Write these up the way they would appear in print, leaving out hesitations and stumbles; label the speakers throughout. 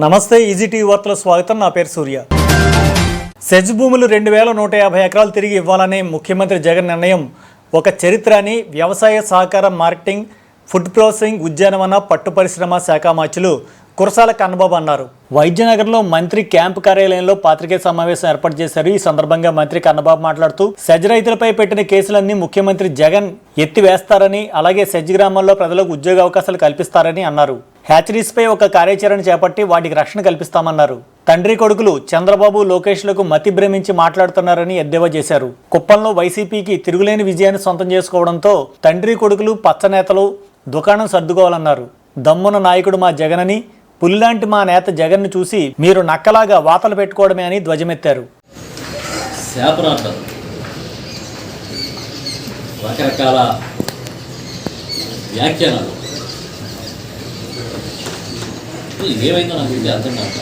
Speaker 1: నమస్తే ఈజీటీవీ వార్తలకు స్వాగతం. నా పేరు సూర్య. సెజ్ భూములు 2150 ఎకరాలు తిరిగి ఇవ్వాలనే ముఖ్యమంత్రి జగన్ నిర్ణయం ఒక చరిత్ర అని వ్యవసాయ సహకార మార్కెటింగ్, ఫుడ్ ప్రాసెసింగ్, ఉద్యానవన, పట్టు పరిశ్రమ శాఖ మంత్రులు కురసాల కన్నబాబు అన్నారు. వైద్యనగర్లో మంత్రి క్యాంపు కార్యాలయంలో పాత్రికేయ సమావేశం ఏర్పాటు చేశారు. ఈ సందర్భంగా మంత్రి కన్నబాబు మాట్లాడుతూ సెజ్ రైతులపై పెట్టిన కేసులన్నీ ముఖ్యమంత్రి జగన్ ఎత్తివేస్తారని, అలాగే సెజ్ గ్రామాల్లో ప్రజలకు ఉద్యోగ అవకాశాలు కల్పిస్తారని అన్నారు. హ్యాచరీస్ పై ఒక కార్యాచరణ చేపట్టి వాటికి రక్షణ కల్పిస్తామన్నారు. తండ్రి కొడుకులు చంద్రబాబు, లోకేష్లకు మతి భ్రమించి మాట్లాడుతున్నారని ఎద్దేవా చేశారు. కుప్పంలో వైసీపీకి తిరుగులేని విజయాన్ని సొంతం చేసుకోవడంతో తండ్రి కొడుకులు పచ్చనేతలు దుకాణం సర్దుకోవాలన్నారు. దమ్మున నాయకుడు మా జగనని, పులిలాంటి మా నేత జగన్ను చూసి మీరు నక్కలాగా వాతలు పెట్టుకోవడమే అని ధ్వజమెత్తారు.
Speaker 2: రకరకాల వ్యాఖ్యానాలు ఏమైందో నాకు ఇది అర్థం కాక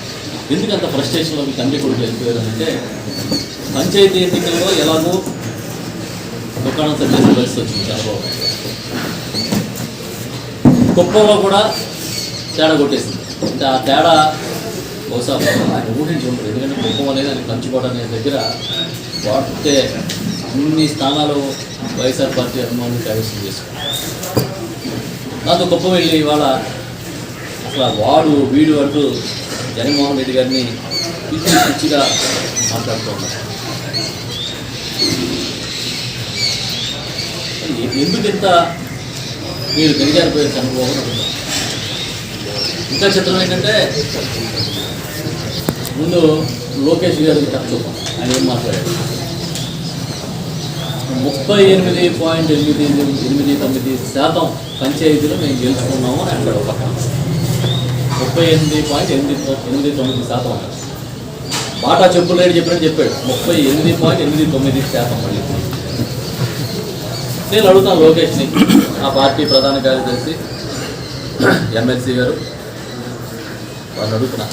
Speaker 2: ఎందుకంత ఫ్రస్ట్రేషన్లోకి తండ్రి కొడుకులు వెళ్ళిపోయారంటే, పంచాయతీ ఎన్నికల్లో ఎలాగో దుకాణం సర్దేసిన పరిస్థితి వచ్చింది చంద్రబాబు. కుప్పంలో కూడా తేడా కొట్టేసింది. అంటే ఆ తేడా బహుశా ఆయన ఊహించి ఉంటుంది. ఎందుకంటే కుప్పం అనేది ఆయన కంచుకోవడం అనే దగ్గర వాడితే అన్ని స్థానాలు వైఎస్ఆర్ పార్టీ అభిమానులు కైవసం చేసుకున్నారు. దాంతో కుప్పం వెళ్ళి ఇవాళ అసలు వాడు వీడు అంటూ జగన్మోహన్ రెడ్డి గారిని పిచ్చి పిచ్చిగా మాట్లాడుతూ ఉన్నారు. ఎందుకు ఇంత మీరు దిగజారిపోయారు చంద్రబాబు? ఇంకా చిత్రం ఏంటంటే, ముందు లోకేష్ గారికి కథ చూద్దాం. ఆయన ఏం మాట్లాడాడు? 38.89% పంచాయతీలు మేము గెలుచుకున్నాము అని అంటాడు. ఒక పక్కన 38.89% అన్నాడు. బాటా చెప్పులు రేటు చెప్పినట్టు చెప్పాడు. 38.89% మళ్ళీ. నేను అడుగుతాను లోకేష్ని, ఆ పార్టీ ప్రధాన కార్యదర్శి ఎమ్మెల్సీ గారు, వాళ్ళు అడుగుతున్నా,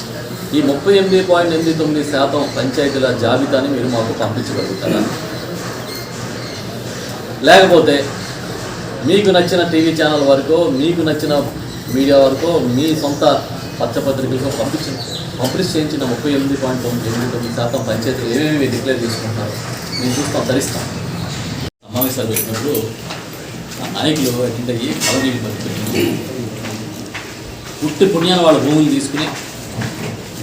Speaker 2: ఈ 38.89% పంచాయతీల జాబితాని మీరు మాకు పంపించగలుగుతారా? లేకపోతే మీకు నచ్చిన టీవీ ఛానల్ వరకు, మీకు నచ్చిన మీడియా వరకు, మీ సొంత పత్రపత్రికలకు పబ్లిష్ చేయించిన 38.89% పంచాయతీలు ఏమేమి డిక్లేర్ చేసుకుంటున్నారు మేము చూస్తాం, ధరిస్తాం. సమావేశాలు పెట్టినప్పుడు ఆ నాయకులు అంటే పదవీలు పరిపెట్టి పుట్టి పుణ్యాన వాళ్ళ భూములు తీసుకుని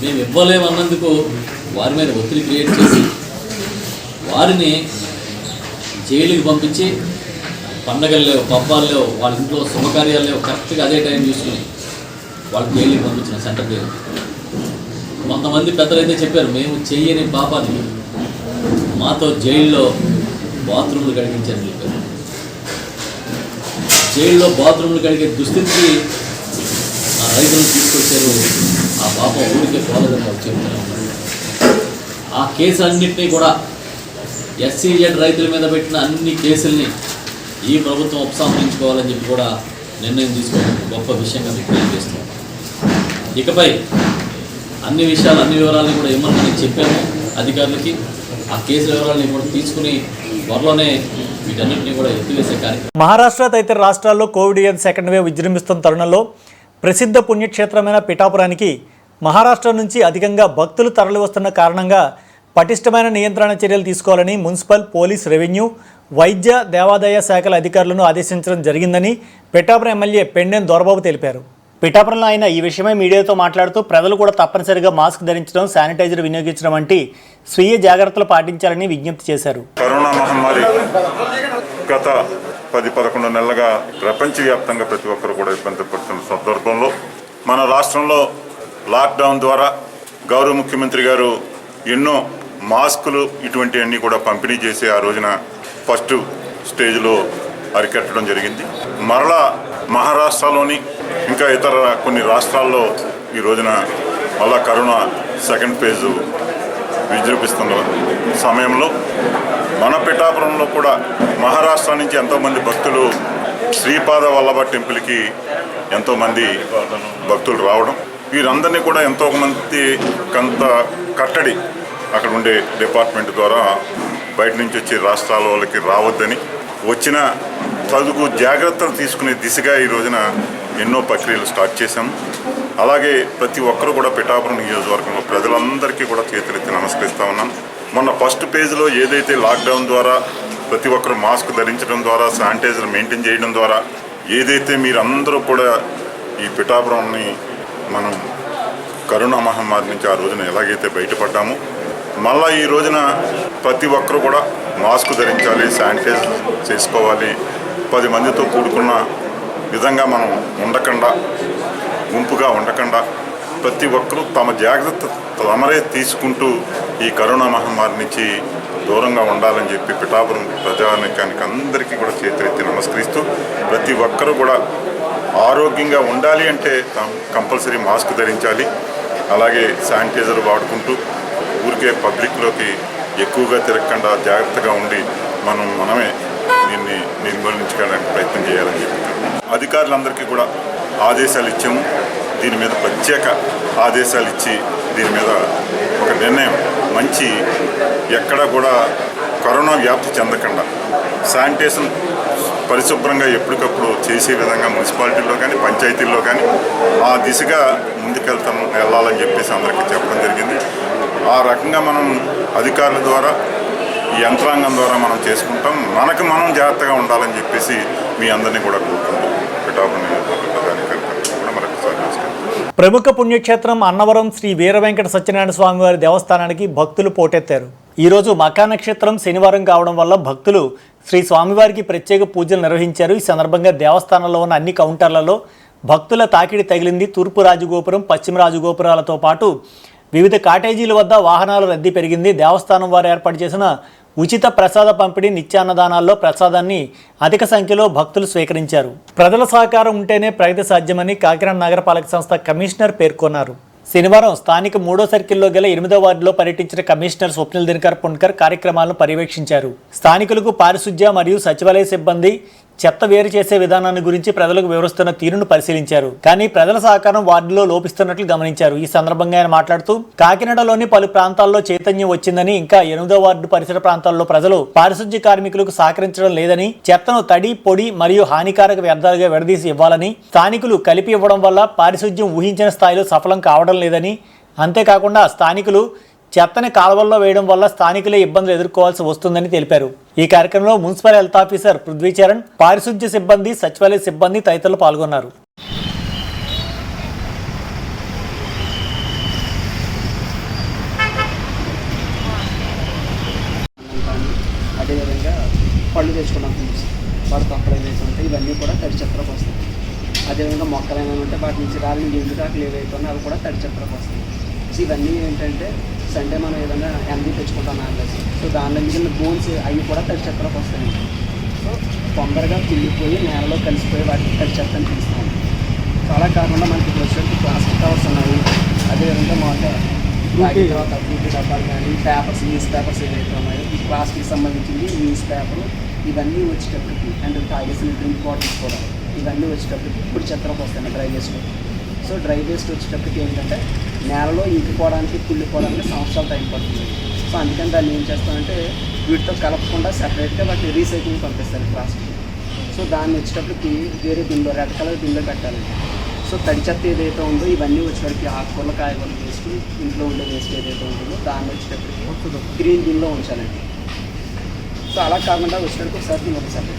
Speaker 2: మేము ఇవ్వలేమన్నందుకు వారి మీద ఒత్తిడి క్రియేట్ చేసి వారిని జైలుకి పంపించి, పండగలు లేవు, పబ్బాలు లేవు, వాళ్ళ ఇంట్లో శుభకార్యాలు లేవు, కరెక్ట్గా అదే టైం చూసుకుని వాళ్ళు జైలుకి పంపించిన సెంటర్ జైలు. కొంతమంది పెద్దలైతే చెప్పారు, మేము చెయ్యని పాపానికి మాతో జైల్లో బాత్రూమ్లు కడిగించారని చెప్పారు. జైల్లో బాత్రూమ్లు కడిగే దుస్థితికి ఆ రైతులను తీసుకొచ్చారు. ఆ పాపం ఊరికే పోలేదని వాళ్ళు చెప్తూనే ఉన్నారు. ఆ కేసులన్నింటినీ కూడా SCZ రైతుల మీద పెట్టిన అన్ని కేసుల్ని ఈ ప్రభుత్వం ఉపసంహరించుకోవాలని చెప్పి కూడా నిర్ణయం తీసుకోవడం గొప్ప విషయంగా మీకు తెలియజేస్తున్నాం. ఇకపై అన్ని విషయాలు, అన్ని వివరాలను కూడా ఇమ్మని నేను చెప్పాము అధికారులకి. ఆ కేసుల వివరాలని కూడా తీసుకుని త్వరలోనే వీటన్నింటినీ కూడా ఎత్తివేసే కార్యక్రమం.
Speaker 1: మహారాష్ట్ర తదితర రాష్ట్రాల్లో కోవిడ్ సెకండ్ వేవ్ విజృంభిస్తున్న తరుణంలో ప్రసిద్ధ పుణ్యక్షేత్రమైన పిఠాపురానికి మహారాష్ట్ర నుంచి అధికంగా భక్తులు తరలివస్తున్న కారణంగా పటిష్టమైన నియంత్రణ చర్యలు తీసుకోవాలని మున్సిపల్, పోలీస్, రెవెన్యూ, వైద్య, దేవాదాయ శాఖల అధికారులను ఆదేశించడం జరిగిందని పిఠాపురం ఎమ్మెల్యే పెండెం దొరబాబు తెలిపారు. పిఠాపురంలో ఆయన ఈ విషయమై మీడియాతో మాట్లాడుతూ ప్రజలు కూడా తప్పనిసరిగా మాస్క్ ధరించడం, శానిటైజర్ వినియోగించడం వంటి స్వీయ జాగ్రత్తలు పాటించాలని విజ్ఞప్తి చేశారు.
Speaker 3: కరోనా మహమ్మారి గత 10-11 నెలలుగా ప్రపంచవ్యాప్తంగా ప్రతి ఒక్కరు కూడా ఇబ్బంది పడుతున్న సందర్భంలో మన రాష్ట్రంలో లాక్డౌన్ ద్వారా గౌరవ ముఖ్యమంత్రి గారు ఎన్నో మాస్కులు ఇటువంటివన్నీ కూడా పంపిణీ చేసి ఆ రోజున ఫస్ట్ స్టేజ్లో అరికట్టడం జరిగింది. మరలా మహారాష్ట్రలోని ఇంకా ఇతర కొన్ని రాష్ట్రాల్లో ఈ రోజున మళ్ళా కరోనా సెకండ్ ఫేజు విజృంభిస్తున్న సమయంలో మన పిఠాపురంలో కూడా మహారాష్ట్ర నుంచి ఎంతోమంది భక్తులు శ్రీపాద వల్లభ టెంపుల్కి ఎంతోమంది భక్తులు రావడం, వీరందరినీ కూడా ఎంతోమంది కొంత కట్టడి అక్కడ ఉండే డిపార్ట్మెంట్ ద్వారా బయట నుంచి వచ్చే రాష్ట్రాల వాళ్ళకి రావద్దని, వచ్చిన తదుకు జాగ్రత్తలు తీసుకునే దిశగా ఈ రోజున ఎన్నో ప్రక్రియలు స్టార్ట్ చేశాము. అలాగే ప్రతి ఒక్కరు కూడా పిఠాపురం నియోజకవర్గంలో ప్రజలందరికీ కూడా చేతులెత్తి నమస్కరిస్తూ ఉన్నాం. మొన్న ఫస్ట్ పేజ్లో ఏదైతే లాక్డౌన్ ద్వారా ప్రతి ఒక్కరు మాస్క్ ధరించడం ద్వారా, శానిటైజర్ మెయింటైన్ చేయడం ద్వారా ఏదైతే మీరందరూ కూడా ఈ పిఠాపురంని మనం కరోనా మహమ్మారి నుంచి ఆ రోజున ఎలాగైతే బయటపడ్డామో, మళ్ళీ ఈ రోజున ప్రతి ఒక్కరు కూడా మాస్క్ ధరించాలి, శానిటైజర్ చేసుకోవాలి, 10 మందితో కూడుకున్న విధంగా మనం ఉండకుండా, గుంపుగా ఉండకుండా ప్రతి ఒక్కరూ తమ జాగ్రత్త తమరే తీసుకుంటూ ఈ కరోనా మహమ్మారి నుంచి దూరంగా ఉండాలని చెప్పి పిఠాపురం ప్రజానికానికి అందరికీ కూడా చేతులెత్తి నమస్కరిస్తూ, ప్రతి ఒక్కరూ కూడా ఆరోగ్యంగా ఉండాలి అంటే కంపల్సరీ మాస్క్ ధరించాలి, అలాగే శానిటైజర్ వాడుకుంటూ ఊరికే పబ్లిక్లోకి ఎక్కువగా తిరగకుండా జాగ్రత్తగా ఉండి మనమే దీన్ని నిర్మూలించుకోవడానికి ప్రయత్నం చేయాలని చెప్పి అధికారులందరికీ కూడా ఆదేశాలు ఇచ్చాము. దీని మీద ప్రత్యేక ఆదేశాలు ఇచ్చి దీని మీద ఒక నిర్ణయం మంచి ఎక్కడ కూడా కరోనా వ్యాప్తి చెందకుండా శానిటేషన్ పరిశుభ్రంగా ఎప్పటికప్పుడు చేసే విధంగా మున్సిపాలిటీల్లో కానీ పంచాయతీల్లో కానీ ఆ దిశగా వెళ్ళాలని చెప్పేసి అందరికీ చెప్పడం జరిగింది. ఆ రకంగా మనం అధికారుల ద్వారా, ఈ యంత్రాంగం ద్వారా మనం చేసుకుంటాం. మనకు మనం జాగ్రత్తగా ఉండాలని చెప్పేసి మీ అందరినీ కూడా కోరుకుంటాం. పిఠాపురం కూడా మరొకసారి నమస్కారం.
Speaker 1: ప్రముఖ పుణ్యక్షేత్రం అన్నవరం శ్రీ వీర వెంకట సత్యనారాయణ స్వామివారి దేవస్థానానికి భక్తులు పోటెత్తారు. ఈరోజు మకా నక్షత్రం శనివారం కావడం వల్ల భక్తులు శ్రీ స్వామివారికి ప్రత్యేక పూజలు నిర్వహించారు. ఈ సందర్భంగా దేవస్థానంలో ఉన్న అన్ని కౌంటర్లలో భక్తుల తాకిడి తగిలింది. తూర్పు రాజగోపురం, పశ్చిమ రాజగోపురాలతో పాటు వివిధ కాటేజీల వద్ద వాహనాల రద్దీ పెరిగింది. దేవస్థానం వారు ఏర్పాటు చేసిన ఉచిత ప్రసాద పంపిణీ, నిత్యాన్నదానాల్లో ప్రసాదాన్ని అధిక సంఖ్యలో భక్తులు స్వీకరించారు. ప్రజల సహకారం ఉంటేనే ప్రగతి సాధ్యమని కాకినాడ నగరపాలక సంస్థ కమిషనర్ పేర్కొన్నారు. శనివారం స్థానిక 3వ సర్కిల్లో గల 8వ వార్డులో పర్యటించిన కమిషనర్ స్వప్నిల్ దినకర్ పుణ్కర్ కార్యక్రమాలను పర్యవేక్షించారు. స్థానికులకు పారిశుధ్య మరియు సచివాలయ సిబ్బంది చెత్త వేరు చేసే విధానాన్ని గురించి ప్రజలకు వివరిస్తున్న తీరును పరిశీలించారు. కానీ ప్రజల సహకారం వార్డులో లోపిస్తున్నట్లు గమనించారు. ఈ సందర్భంగా ఆయన మాట్లాడుతూ కాకినాడలోని పలు ప్రాంతాల్లో చైతన్యం వచ్చిందని, ఇంకా 8వ వార్డు పరిసర ప్రాంతాల్లో ప్రజలు పారిశుధ్య కార్మికులకు సహకరించడం లేదని, చెత్తను తడి, పొడి మరియు హానికారక వ్యర్థాలుగా విడదీసి ఇవ్వాలని, స్థానికులు కలిపి ఇవ్వడం వల్ల పారిశుధ్యం ఊహించిన స్థాయిలో సఫలం కావడం లేదని, అంతేకాకుండా స్థానికులు చెత్తని కాలువల్లో వేయడం వల్ల స్థానికులే ఇబ్బందులు ఎదుర్కోవాల్సి వస్తుందని తెలిపారు. ఈ కార్యక్రమంలో మున్సిపల్ హెల్త్ ఆఫీసర్ పృథ్వీచరణ్, పారిశుధ్య సిబ్బంది, సచివాలయ సిబ్బంది తదితరులు పాల్గొన్నారు.
Speaker 4: అదేవిధంగా పళ్ళు తెచ్చుకున్నాం, వాటి తొక్కలు ఏవైతే ఉంటాయి ఇవన్నీ కూడా తడి చెత్తలోకి వస్తాయి. అదేవిధంగా మొక్కలు ఏమైనా ఉంటే వాటి నుంచి రాలిన ఎండుకాకులు ఏవైతే ఉన్నాయో అవి కూడా తడి చెత్తలోకి వస్తాయి. సో ఇవన్నీ ఏంటంటే సండే మనం ఏదైనా ఎండి తెచ్చుకుంటాం నాన్వేసి, సో దానిలో మిగిలిన బోన్స్ అవి కూడా తడి చెత్తలోకి వస్తాయండి. సో తొందరగా కుళ్ళిపోయి నేలలో కలిసిపోయి వాటికి తడి చెత్తని తీస్తాం. సో అలా కాకుండా మనకి వచ్చేసరికి ప్లాస్టిక్ కవర్స్ ఉన్నాయి, అదేవిధంగా మాకు తర్వాత ఫ్రూటీ డబ్బాలు కానీ పేపర్స్, న్యూస్ పేపర్స్ ఏవైతే ఉన్నాయో ఈ ప్లాస్టిక్ సంబంధించింది న్యూస్ పేపరు ఇవన్నీ వచ్చేటప్పటికి, అండ్ తాగేసిన డ్రింక్ బాటిల్స్ కూడా ఇవన్నీ వచ్చేటప్పటికి ఇప్పుడు చెత్తలోకి వస్తాయి dry waste. So dry waste వచ్చేటప్పటికి ఏంటంటే నేలలో ఇంకిపోవడానికి, కుళ్ళిపోవడానికి సంవత్సరాలు టైం పడుతుంది. సో అందుకని దాన్ని ఏం చేస్తామంటే వీటితో కలపకుండా సెపరేట్గా వాటిని రీసైక్లింగ్ పంపిస్తారు ప్లాస్టిక్. సో దాన్ని వచ్చేటప్పటికి వేరే బిన్లో, రెడ్ కలర్ బిన్లో పెట్టాలి. సో తడి చెత్త ఏదైతే ఉందో ఇవన్నీ వచ్చేటప్పటికి ఆకుకూరలు, కాయగూరలు వేస్ట్, ఇంట్లో ఉండే వేస్ట్ ఏదైతే ఉంటుందో దాన్ని వచ్చేటప్పటికి గ్రీన్ బిన్లో ఉంచాలండి. సో అలా కాకుండా వచ్చేటప్పటికి ఒకసారి దీన్ని ఒకసారి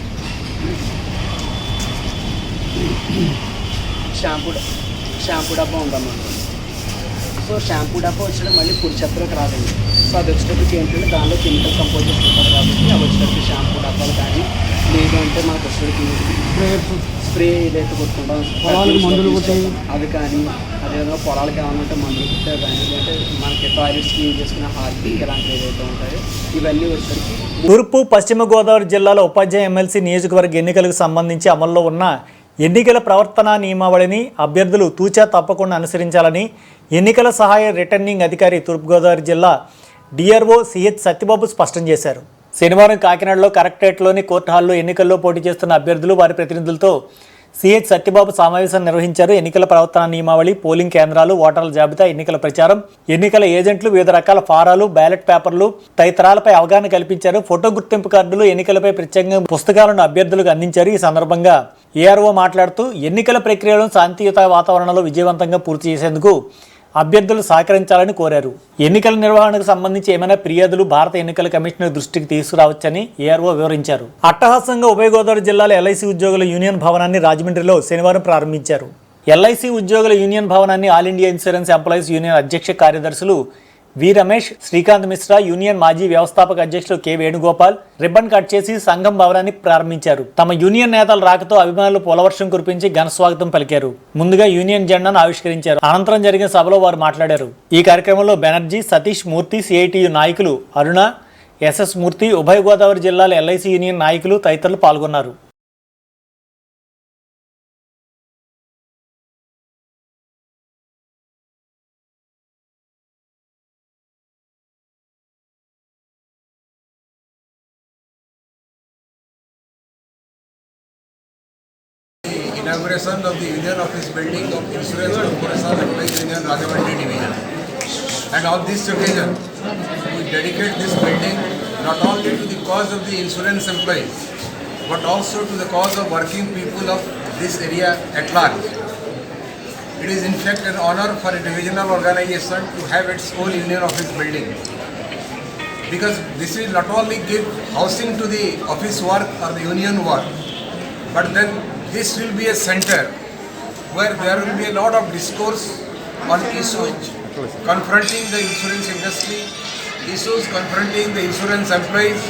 Speaker 4: షాంపూ డబ్బా ఉందన్నమాట. సో షాంపూ డబ్బా వచ్చేటప్పుడు మళ్ళీ పొడి చెత్తలోకి రాదండి. సో అది వచ్చేటప్పటికి ఏంటంటే దానిలో కెమికల్ కంపోజెస్ ఉంటుంది కాబట్టి అవి వచ్చేటప్పటికి షాంపూ డబ్బాలు కానీ, లేదంటే మనకు వచ్చేటప్పటికి స్ప్రే ఏదైతే కొట్టుకుంటాం మందులు అవి కానీ, అదేవిధంగా పొలాలకి ఏమైనా ఉంటే మందులు కుట్టే కానీ, లేదంటే మనకి టాయిలెట్స్ క్లీన్ చేసుకునే హార్పిక్ ఇలాంటివి ఏదైతే ఉంటాయో ఇవన్నీ వచ్చేటప్పటికి.
Speaker 1: తూర్పు పశ్చిమ గోదావరి జిల్లాలో ఉపాధ్యాయ ఎమ్మెల్సీ నియోజకవర్గ ఎన్నికలకు సంబంధించి అమల్లో ఉన్న ఎన్నికల ప్రవర్తన నియమావళిని అభ్యర్థులు తూచా తప్పకుండా అనుసరించాలని ఎన్నికల సహాయ రిటర్నింగ్ అధికారి తూర్పుగోదావరి జిల్లా డిఆర్ఓ సిహెచ్ సత్యబాబు స్పష్టం చేశారు. శనివారం కాకినాడలో కలెక్టరేట్లోని కోర్టు హాల్లో ఎన్నికల్లో పోటీ చేస్తున్న అభ్యర్థులు, వారి ప్రతినిధులతో సిహెచ్ సత్యబాబు సమావేశం నిర్వహించారు. ఎన్నికల ప్రవర్తన నియమావళి, పోలింగ్ కేంద్రాలు, ఓటర్ల జాబితా, ఎన్నికల ప్రచారం, ఎన్నికల ఏజెంట్లు, వివిధ రకాల ఫారాలు, బ్యాలెట్ పేపర్లు తదితరాలపై అవగాహన కల్పించారు. ఫోటో గుర్తింపు కార్డులు, ఎన్నికలపై ప్రత్యేకంగా పుస్తకాలను అభ్యర్థులకు అందించారు. ఈ సందర్భంగా ఏఆర్ఓ మాట్లాడుతూ ఎన్నికల ప్రక్రియలను శాంతియుత వాతావరణంలో విజయవంతంగా పూర్తి చేసేందుకు అభ్యర్థులు సహకరించాలని కోరారు. ఎన్నికల నిర్వహణకు సంబంధించి ఏమైనా ఫిర్యాదులు భారత ఎన్నికల కమిషనర్ దృష్టికి తీసుకురావచ్చని ఏఆర్ఓ వివరించారు. అట్టహాసంగా ఉభయ గోదావరి జిల్లాల ఎల్ఐసి ఉద్యోగుల యూనియన్ భవనాన్ని రాజమండ్రిలో శనివారం ప్రారంభించారు. ఎల్ఐసి ఉద్యోగుల యూనియన్ భవనాన్ని all India insurance employees union అధ్యక్ష కార్యదర్శులు వి రమేష్, శ్రీకాంత్ మిశ్రా, యూనియన్ మాజీ వ్యవస్థాపక అధ్యక్షులు కె వేణుగోపాల్ రిబ్బన్ కట్ చేసి సంఘం భవనాన్ని ప్రారంభించారు. తమ యూనియన్ నేతల రాకతో అభిమానులు పూలవర్షం కురిపించి ఘన స్వాగతం పలికారు. ముందుగా యూనియన్ జెండాను ఆవిష్కరించారు. అనంతరం జరిగిన సభలో వారు మాట్లాడారు. ఈ కార్యక్రమంలో బెనర్జీ, సతీష్ మూర్తి, సిఐటియు నాయకులు అరుణ, ఎస్ఎస్ మూర్తి, ఉభయ గోదావరి జిల్లాల ఎల్ఐసి యూనియన్ నాయకులు తదితరులు పాల్గొన్నారు.
Speaker 5: Inauguration of the Union Office building of Insurance Corporation Employees Union Rajahmundry Division. And on this occasion, we dedicate this building not only to the cause of the insurance employees, but also to the cause of working people of this area at large. It is in fact an honor for a divisional organization to have its own Union Office building, because this will not only give housing to the office work or the union work, but then this will be a center where there will be a lot of discourse on issues confronting the insurance industry, issues confronting the insurance employees,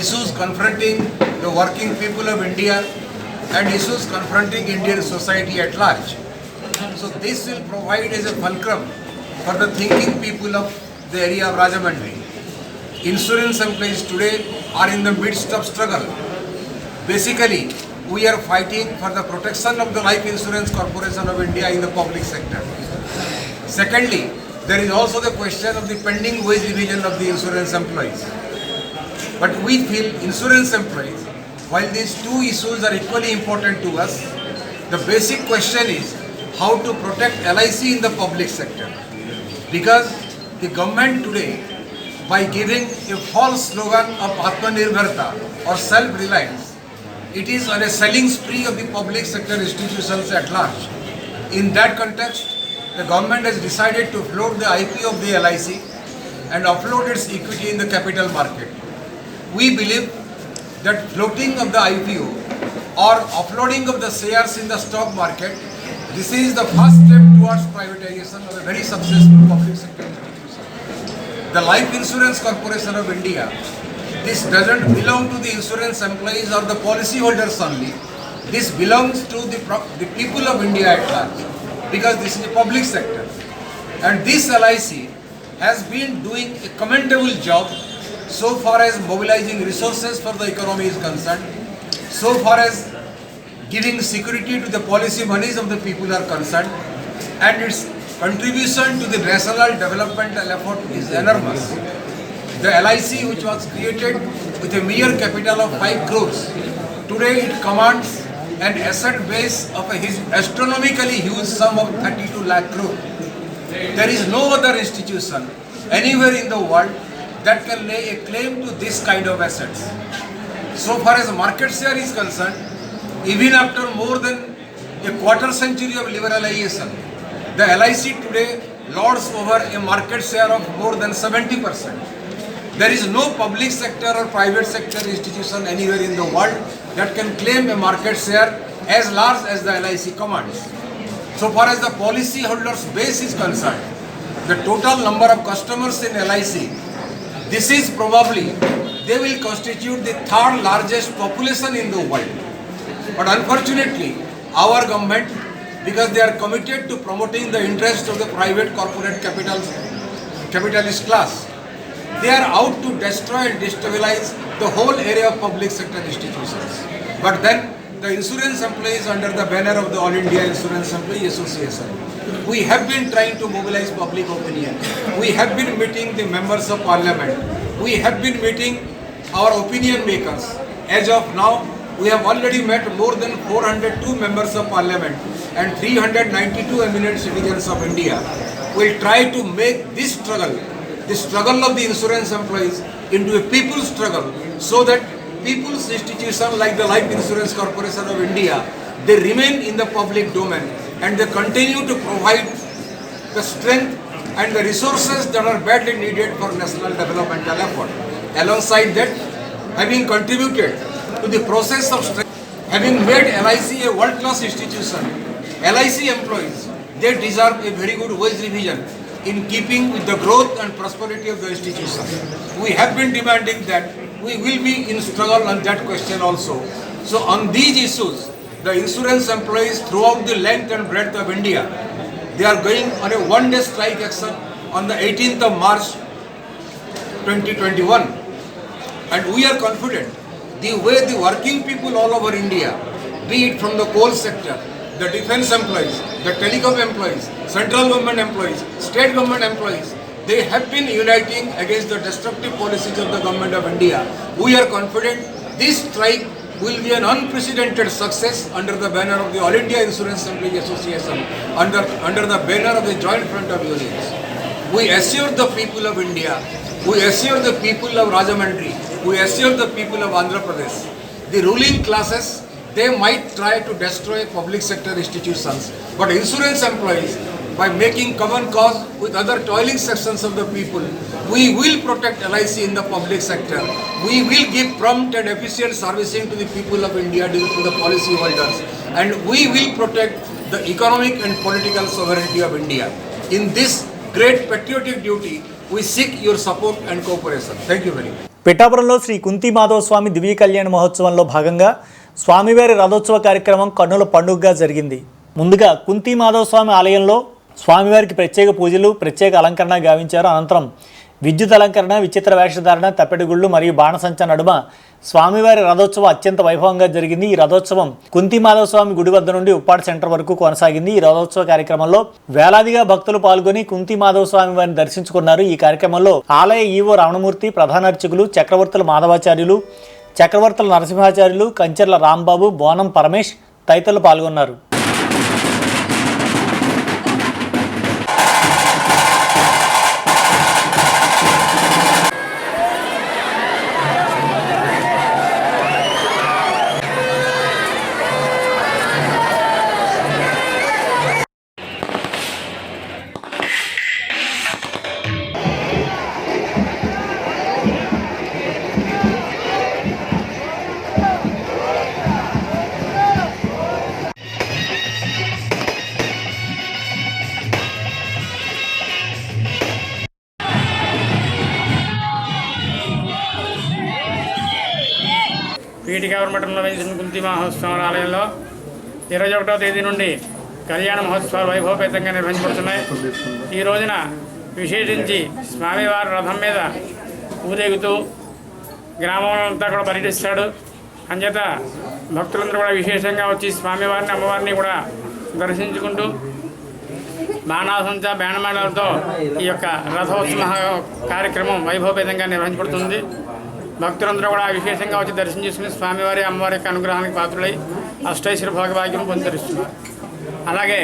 Speaker 5: issues confronting the working people of India, and issues confronting Indian society at large. So this will provide as a fulcrum for the thinking people of the area of Rajahmundry. Insurance employees today are in the midst of struggle. Basically, we are fighting for the protection of the Life Insurance Corporation of India in the public sector. Secondly, there is also the question of the pending wage revision of the insurance employees. But we feel insurance employees, while these two issues are equally important to us, the basic question is how to protect LIC in the public sector. Because the government today, by giving a false slogan of Atmanirbharta or self-reliance, it is on a selling spree of the public sector institutions at large. In that context, the government has decided to float the IPO of the LIC and upload its equity in the capital market. We believe that floating of the IPO or uploading of the shares in the stock market, this is the first step towards privatization of a very successful public sector institution. The Life Insurance Corporation of India, this doesn't belong to the insurance employees or the policyholders only. This belongs to the people of India at large, because this is a public sector. And this LIC has been doing a commendable job so far as mobilizing resources for the economy is concerned, so far as giving security to the policy monies of the people are concerned, and its contribution to the national developmental effort is enormous. The LIC, which was created with a mere capital of 5 crores, today it commands an asset base of a astronomically huge sum of 32 lakh crore. There is no other institution anywhere in the world that can lay a claim to this kind of assets. So far as market share is concerned, even after more than a quarter century of liberalization, the LIC today lords over a market share of more than 70%. There is no public sector or private sector institution anywhere in the world that can claim a market share as large as the LIC commands. So far as the policy holders base is concerned, the total number of customers in LIC, this is probably, they will constitute the third largest population in the world. But unfortunately, our government, because they are committed to promoting the interest of the private corporate capitalist class, they are out to destroy and destabilize the whole area of public sector institutions. But then the insurance employees under the banner of the All India Insurance Employee Association, we have been trying to mobilize public opinion. We have been meeting the members of parliament. We have been meeting our opinion makers. As of now, We have already met more than 402 members of parliament and 392 eminent citizens of India. We will try to make this struggle, the struggle of the insurance employees, into a people's struggle, so that people's institutions like the Life Insurance Corporation of India, they remain in the public domain and they continue to provide the strength and the resources that are badly needed for national developmental effort. Alongside that, having contributed to the process of having made LIC a world-class institution, LIC employees, they deserve a very good wage revision in keeping with the growth and prosperity of the institution. We have been demanding that. We will be in struggle on that question also. So on these issues, the insurance employees throughout the length and breadth of India, they are going on a one-day strike action on the 18th of March 2021. And we are confident the way the working people all over India, be it from the coal sector, the defense employees, the telecom employees, central government employees, state government employees, they have been uniting against the destructive policies of the government of India. We are confident this strike will be an unprecedented success under the banner of the All India Insurance Employees Association, under the banner of the Joint Front of Unions. We assure the people of India, we assure the people of Rajahmundry, we assure the people of Andhra Pradesh, the ruling classes, they might try to destroy public sector institutions, but insurance employees, by making common cause with other toiling sections of the people, we will protect LIC in the public sector. We will give prompt and efficient servicing to the people of India, to the policy holders, and we will protect the economic and political sovereignty of India. In this great patriotic duty, we seek your support and cooperation. Thank you very much.
Speaker 1: పిఠాపురంలో శ్రీ కుంతి మాధవ స్వామి దివ్య కళ్యాణ మహోత్సవంలో భాగంగా స్వామివారి రథోత్సవ కార్యక్రమం కన్నుల పండుగగా జరిగింది. ముందుగా కుంతి మాధవ స్వామి ఆలయంలో స్వామివారికి ప్రత్యేక పూజలు, ప్రత్యేక అలంకరణ గావించారు. అనంతరం విద్యుత్ అలంకరణ, విచిత్ర వేషధారణ, తప్పెటగుళ్ళు మరియు బాణసంచ నడుమ స్వామివారి రథోత్సవం అత్యంత వైభవంగా జరిగింది. ఈ రథోత్సవం కుంతి మాధవ స్వామి గుడి వద్ద నుండి ఉప్పాడ సెంటర్ వరకు కొనసాగింది. ఈ రథోత్సవ కార్యక్రమంలో వేలాదిగా భక్తులు పాల్గొని కుంతి మాధవ స్వామి వారిని దర్శించుకున్నారు. ఈ కార్యక్రమంలో ఆలయ ఈవో రమణమూర్తి, ప్రధాన అర్చకులు చక్రవర్తుల మాధవాచార్యులు, చక్రవర్తుల నరసింహాచార్యులు, కంచెర్ల రాంబాబు, బోనం పరమేష్ తదితరులు పాల్గొన్నారు.
Speaker 6: పీఠికాపురమఠంలో వెలిసిన కుంతి మహోత్సవాల ఆలయంలో 21వ తేదీ నుండి కళ్యాణ మహోత్సవాలు వైభవపేతంగా నిర్వహించబడుతున్నాయి. ఈ రోజున విశేషించి స్వామివారి రథం మీద ఊరేగుతూ గ్రామంలో అంతా కూడా పర్యటిస్తాడు. అంచేత భక్తులందరూ కూడా విశేషంగా వచ్చి స్వామివారిని, అమ్మవారిని కూడా దర్శించుకుంటూ బాణాసంచ బాణమేళాలతో ఈ యొక్క రథోత్సవ కార్యక్రమం వైభవపేతంగా నిర్వహించబడుతుంది. భక్తులందరూ కూడా విశేషంగా వచ్చి దర్శనం చేసుకుని స్వామివారి, అమ్మవారి యొక్క అనుగ్రహానికి పాత్రులై అష్టైశ్వర భోగభాగ్యం పొందుతరిస్తున్నారు. అలాగే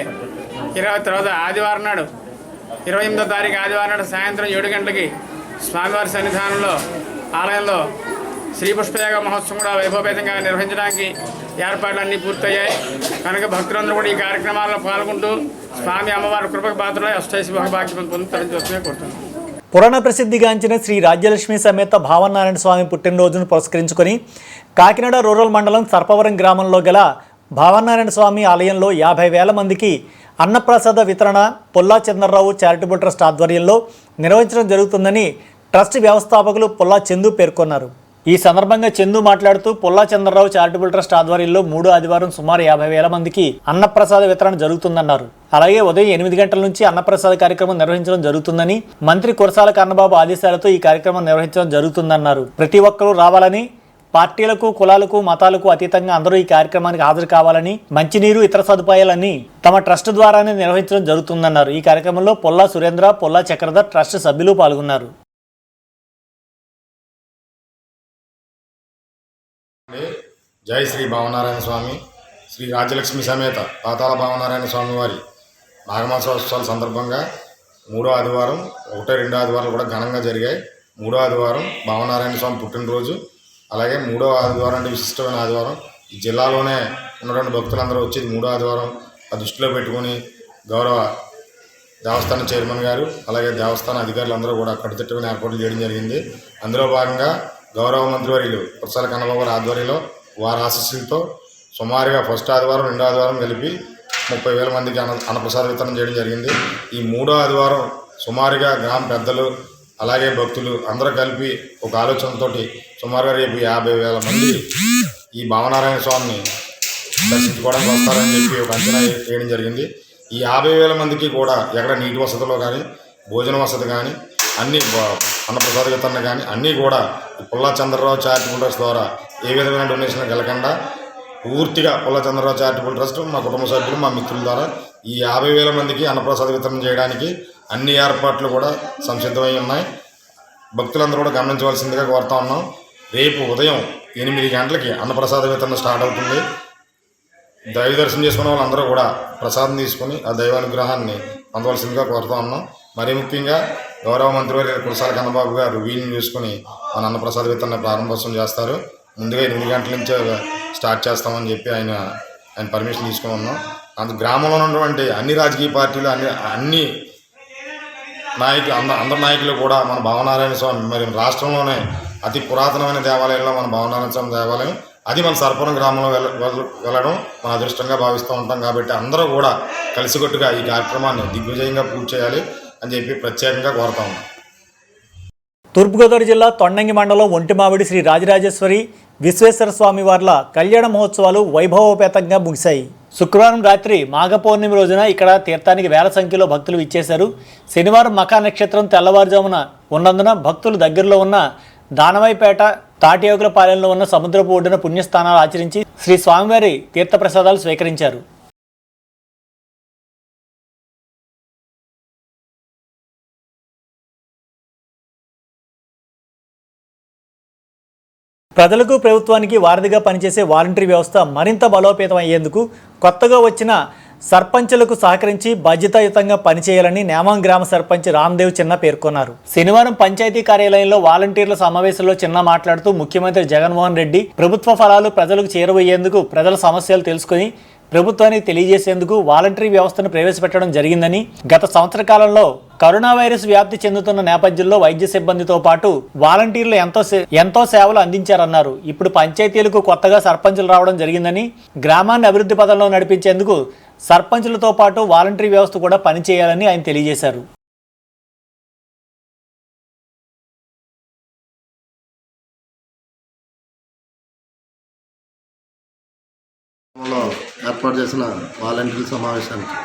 Speaker 6: తర్వాత ఆదివారం నాడు 28వ తారీఖు ఆదివారం నాడు సాయంత్రం 7 గంటలకి స్వామివారి సన్నిధానంలో ఆలయంలో శ్రీ పుష్పయాగ మహోత్సవం కూడా వైభవపేతంగా నిర్వహించడానికి ఏర్పాట్లన్నీ పూర్తయ్యాయి. కనుక భక్తులందరూ కూడా ఈ కార్యక్రమాల్లో పాల్గొంటూ స్వామి, అమ్మవారి కృపకు పాత్రలై అష్టైశ్వర భోగభాగ్యం పొందుతరించవచ్చనే కోరుతున్నాను.
Speaker 1: పురాణ ప్రసిద్ధిగాంచిన శ్రీ రాజ్యలక్ష్మి సమేత భావనారాయణ స్వామి పుట్టినరోజును పురస్కరించుకొని కాకినాడ రూరల్ మండలం సర్పవరం గ్రామంలో గల భావనారాయణ స్వామి ఆలయంలో 50,000 మందికి అన్నప్రసాద వితరణ పొల్లా చంద్రరావు చారిటబుల్ ట్రస్ట్ ఆధ్వర్యంలో నిర్వహించడం జరుగుతుందని ట్రస్ట్ వ్యవస్థాపకులు పొల్లా చందు పేర్కొన్నారు. ఈ సందర్భంగా చందు మాట్లాడుతూ పొల్లా చంద్రరావు చారిటబుల్ ట్రస్ట్ ఆధ్వర్యంలో 3 ఆదివారం సుమారు 50,000 మందికి అన్నప్రసాద వితరణ జరుగుతుందన్నారు. అలాగే ఉదయం 8 గంటల నుంచి అన్నప్రసాద కార్యక్రమం నిర్వహించడం జరుగుతుందని, మంత్రి కురసాల కన్నబాబు ఆదేశాలతో ఈ కార్యక్రమం నిర్వహించడం జరుగుతుందన్నారు. ప్రతి ఒక్కరూ రావాలని, పార్టీలకు, కులాలకు, మతాలకు అతీతంగా అందరూ ఈ కార్యక్రమానికి హాజరు కావాలని, మంచినీరు, ఇతర సదుపాయాలన్నీ తమ ట్రస్ట్ ద్వారానే నిర్వహించడం జరుగుతుందన్నారు. ఈ కార్యక్రమంలో పొల్లా సురేంద్ర, పొల్లా చక్రధర్ ట్రస్ట్ సభ్యులు పాల్గొన్నారు.
Speaker 7: జై శ్రీ భావనారాయణ స్వామి శ్రీ రాజ్యలక్ష్మి సమేత పాతాళ భావనారాయణ స్వామి వారి నాగమాసోత్సవాల సందర్భంగా 3వ ఆదివారం 1, 2 ఆదివారాలు కూడా ఘనంగా జరిగాయి. 3వ ఆదివారం భావనారాయణ స్వామి పుట్టినరోజు, అలాగే 3వ ఆదివారం అంటే విశిష్టమైన ఆదివారం. ఈ జిల్లాలోనే ఉన్నటువంటి భక్తులందరూ వచ్చేది 3వ ఆదివారం దృష్టిలో పెట్టుకుని గౌరవ దేవస్థాన చైర్మన్ గారు అలాగే దేవస్థాన అధికారులు అందరూ కూడా కట్టుదిట్టమైన ఏర్పాట్లు చేయడం జరిగింది. అందులో భాగంగా గౌరవ మంత్రివర్యులు కురసాల కన్నబాబు గారి ఆధ్వర్యంలో వారి ఆశీస్సులతో సుమారుగా ఫస్ట్ ఆదివారం 2వ ఆదివారం కలిపి 30,000 మందికి అన్నప్రసాద వితరణ చేయడం జరిగింది. ఈ 3వ ఆదివారం సుమారుగా గ్రామ పెద్దలు అలాగే భక్తులు అందరూ కలిపి ఒక ఆలోచనతో సుమారుగా రేపు 50,000 మంది ఈ భావనారాయణ స్వామిని దర్శించుకోవడానికి వస్తారని చెప్పి ఒక అంచనా వేయడం జరిగింది. ఈ 50,000 మందికి కూడా ఎక్కడ నీటి వసతిలో కానీ భోజన వసతి కానీ అన్ని అన్నప్రసాద వితరణ కానీ అన్నీ కూడా పుల్లా చంద్రరావు చారిటబుల్ ట్రస్ట్ ద్వారా ఏ విధమైన డొనేషన్ కలగకుండా పూర్తిగా పుల్లా చంద్రరావు చారిటబుల్ ట్రస్ట్ మా కుటుంబ సభ్యులు మా మిత్రుల ద్వారా ఈ 50,000 మందికి అన్నప్రసాద వితరణ చేయడానికి అన్ని ఏర్పాట్లు కూడా సంసిద్ధమై ఉన్నాయి. భక్తులందరూ కూడా గమనించవలసిందిగా కోరుతా ఉన్నాం. రేపు ఉదయం 8 గంటలకి అన్నప్రసాద వితరణ స్టార్ట్ అవుతుంది. దైవ దర్శనం చేసుకున్న వాళ్ళందరూ కూడా ప్రసాదం తీసుకుని ఆ దైవానుగ్రహాన్ని పొందవలసిందిగా కోరుతా ఉన్నాం. మరీ ముఖ్యంగా గౌరవ మంత్రివర్యులు కురసాల కన్నబాబు గారు వీలుని చూసుకుని మన అన్నప్రసాద వితరణ ప్రారంభోత్సవం చేస్తారు. ముందుగా 8 గంటల నుంచే స్టార్ట్ చేస్తామని చెప్పి ఆయన పర్మిషన్ తీసుకుని ఉన్నాం. అందుకు గ్రామంలో ఉన్నటువంటి అన్ని రాజకీయ పార్టీలు అన్ని నాయకులు అందరి నాయకులు కూడా మన భావనారాయణ స్వామి మరి రాష్ట్రంలోనే అతి పురాతనమైన దేవాలయంలో మన భావనారాయణ స్వామి దేవాలయం, అది మన సర్పవరం గ్రామంలో వెళ్ళడం మన అదృష్టంగా భావిస్తూ ఉంటాం. కాబట్టి అందరూ కూడా కలిసికట్టుగా ఈ కార్యక్రమాన్ని దిగ్విజయంగా పూర్తి చేయాలి అని చెప్పి ప్రత్యేకంగా కోరుతా ఉన్నాం.
Speaker 1: తూర్పుగోదావరి జిల్లా తొండంగి మండలం ఒంటిమావిడి శ్రీ రాజరాజేశ్వరి విశ్వేశ్వర స్వామి వార్ల కళ్యాణ మహోత్సవాలు వైభవోపేతంగా ముగిశాయి. శుక్రవారం రాత్రి మాఘ పౌర్ణమి రోజున ఇక్కడ తీర్థానికి వేల సంఖ్యలో భక్తులు ఇచ్చేశారు. శనివారం మఖా నక్షత్రం తెల్లవారుజామున ఉన్నందున భక్తులు దగ్గరలో ఉన్న దానవాయిపేట తాటియోగులపాలెంలో ఉన్న సముద్రపు ఒడ్డున పుణ్యస్థానాలు ఆచరించి శ్రీ స్వామివారి తీర్థప్రసాదాలు స్వీకరించారు. ప్రజలకు ప్రభుత్వానికి వారధిగా పనిచేసే వాలంటరీ వ్యవస్థ మరింత బలోపేతం అయ్యేందుకు కొత్తగా వచ్చిన సర్పంచులకు సహకరించి బాధ్యతాయుతంగా పనిచేయాలని నేమాం గ్రామ సర్పంచ్ రామ్దేవ్ చిన్న పేర్కొన్నారు. శనివారం పంచాయతీ కార్యాలయంలో వాలంటీర్ల సమావేశంలో చిన్న మాట్లాడుతూ ముఖ్యమంత్రి జగన్మోహన్ రెడ్డి ప్రభుత్వ ఫలాలు ప్రజలకు చేరువయ్యేందుకు ప్రజల సమస్యలు తెలుసుకుని ప్రభుత్వానికి తెలియజేసేందుకు వాలంటరీ వ్యవస్థను ప్రవేశపెట్టడం జరిగిందని, గత సంవత్సర కాలంలో కరోనా వైరస్ వ్యాప్తి చెందుతున్న నేపథ్యంలో వైద్య సిబ్బందితో పాటు వాలంటీర్లు ఎంతో సేవలు అందించారన్నారు. ఇప్పుడు పంచాయతీలకు కొత్తగా సర్పంచులు రావడం జరిగిందని, గ్రామాన్ని అభివృద్ధి పథంలో నడిపించేందుకు సర్పంచులతో పాటు వాలంటరీ వ్యవస్థ కూడా పనిచేయాలని ఆయన తెలియజేశారు.
Speaker 8: ఏర్పాటు చేసిన వాలంటీర్ల సమావేశానికి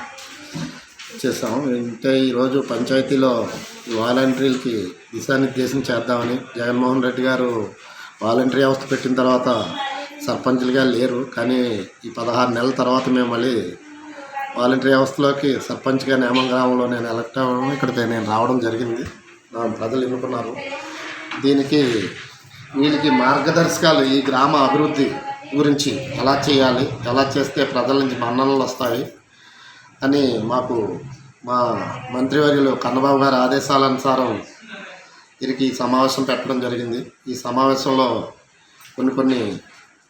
Speaker 8: చేసాము. అంటే ఈరోజు పంచాయతీలో ఈ వాలంటీర్లకి దిశానిర్దేశం చేద్దామని, జగన్మోహన్ రెడ్డి గారు వాలంటీర్ వ్యవస్థ పెట్టిన తర్వాత సర్పంచులుగా లేరు, కానీ ఈ 16 నెలల తర్వాత మేము మళ్ళీ వాలంటీర్ వ్యవస్థలోకి సర్పంచ్గా నేమం గ్రామంలో నేను ఎలక్ట్ అవ్వడం, ఇక్కడికి నేను రావడం జరిగింది. ప్రజలు ఎన్నుకున్నారు. దీనికి వీళ్ళకి మార్గదర్శకాలు ఈ గ్రామ అభివృద్ధి గురించి ఎలా చేయాలి, ఎలా చేస్తే ప్రజల నుంచి మన్ననలు వస్తాయి అని మాకు మా మంత్రివర్యులు కన్నబాబు గారి ఆదేశాలనుసారం వీరికి సమావేశం పెట్టడం జరిగింది. ఈ సమావేశంలో కొన్ని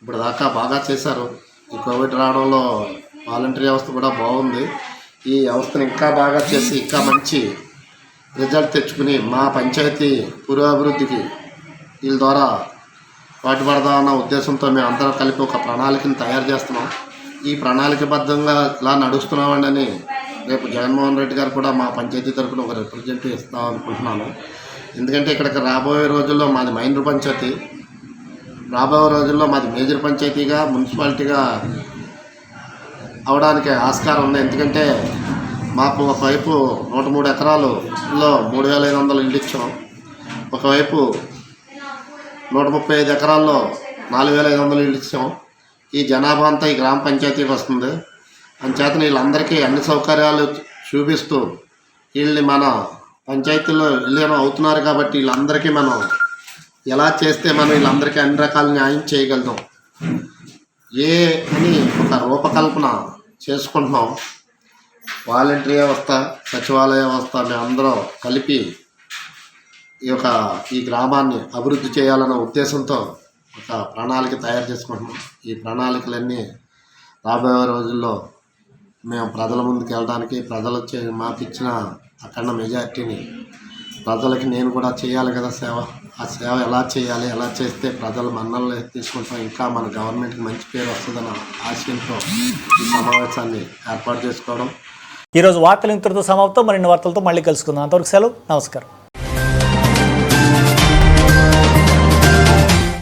Speaker 8: ఇప్పుడు దాకా బాగా చేశారు. ఈ కోవిడ్ రావడంలో వాలంటీర్ వ్యవస్థ కూడా బాగుంది. ఈ వ్యవస్థను ఇంకా బాగా చేసి ఇంకా మంచి రిజల్ట్ తెచ్చుకుని మా పంచాయతీ పురోభివృద్ధికి వీళ్ళ ద్వారా పాటుపడదామన్న ఉద్దేశంతో మేము అందరం కలిపి ఒక ప్రణాళికను తయారు చేస్తున్నాం. ఈ ప్రణాళికబద్ధంగా ఇలా నడుస్తున్నామండి అని రేపు జగన్మోహన్ రెడ్డి గారు కూడా మా పంచాయతీ తరఫున ఒక రిప్రజెంటేటివ్ ఇస్తాం అనుకుంటున్నాను. ఎందుకంటే ఇక్కడికి రాబోయే రోజుల్లో మాది మైనర్ పంచాయతీ, రాబోయే రోజుల్లో మాది మేజర్ పంచాయతీగా మున్సిపాలిటీగా అవడానికి ఆస్కారం ఉంది. ఎందుకంటే మాకు ఒకవైపు 103 ఎకరాలలో 3,500 ఇళ్ళు ఇచ్చాం, ఒకవైపు 135 ఎకరాల్లో 4,500 ఇళ్ళు ఇచ్చాం. ఈ జనాభా అంతా ఈ గ్రామ పంచాయతీకి వస్తుంది. అంచేత వీళ్ళందరికీ అన్ని సౌకర్యాలు చూపిస్తూ వీళ్ళని మన పంచాయతీలో విలీనం అవుతున్నారు కాబట్టి వీళ్ళందరికీ మనం ఎలా చేస్తే మనం వీళ్ళందరికీ అన్ని రకాల న్యాయం చేయగలుగుతాం ఏ అని ఒక రూపకల్పన చేసుకుంటున్నాం. వాలంటరీ వ్యవస్థ, సచివాలయ వ్యవస్థ మేమందరం కలిపి ఈ గ్రామాన్ని అభివృద్ధి చేయాలన్న ఉద్దేశంతో ఒక ప్రణాళిక తయారు చేసుకుంటున్నాం. ఈ ప్రణాళికలన్నీ రాబోయే రోజుల్లో మేము ప్రజల ముందుకు వెళ్ళడానికి, మాకు ఇచ్చిన అఖండ మెజార్టీని ప్రజలకి నేను కూడా చేయాలి కదా సేవ. ఆ సేవ ఎలా చేయాలి, ఎలా చేస్తే ప్రజలు మన్ననలు తీసుకుంటాం, ఇంకా మన గవర్నమెంట్కి మంచి పేరు వస్తుందన్న ఆశయంతో ఈ సమావేశాన్ని ఏర్పాటు చేసుకోవడం.
Speaker 1: ఈరోజు వార్తలు ఇంతటితో సమాప్తం. మరిన్ని వార్తలతో మళ్ళీ కలుసుకుందాం. అంతవరకు సెలవు. నమస్కారం.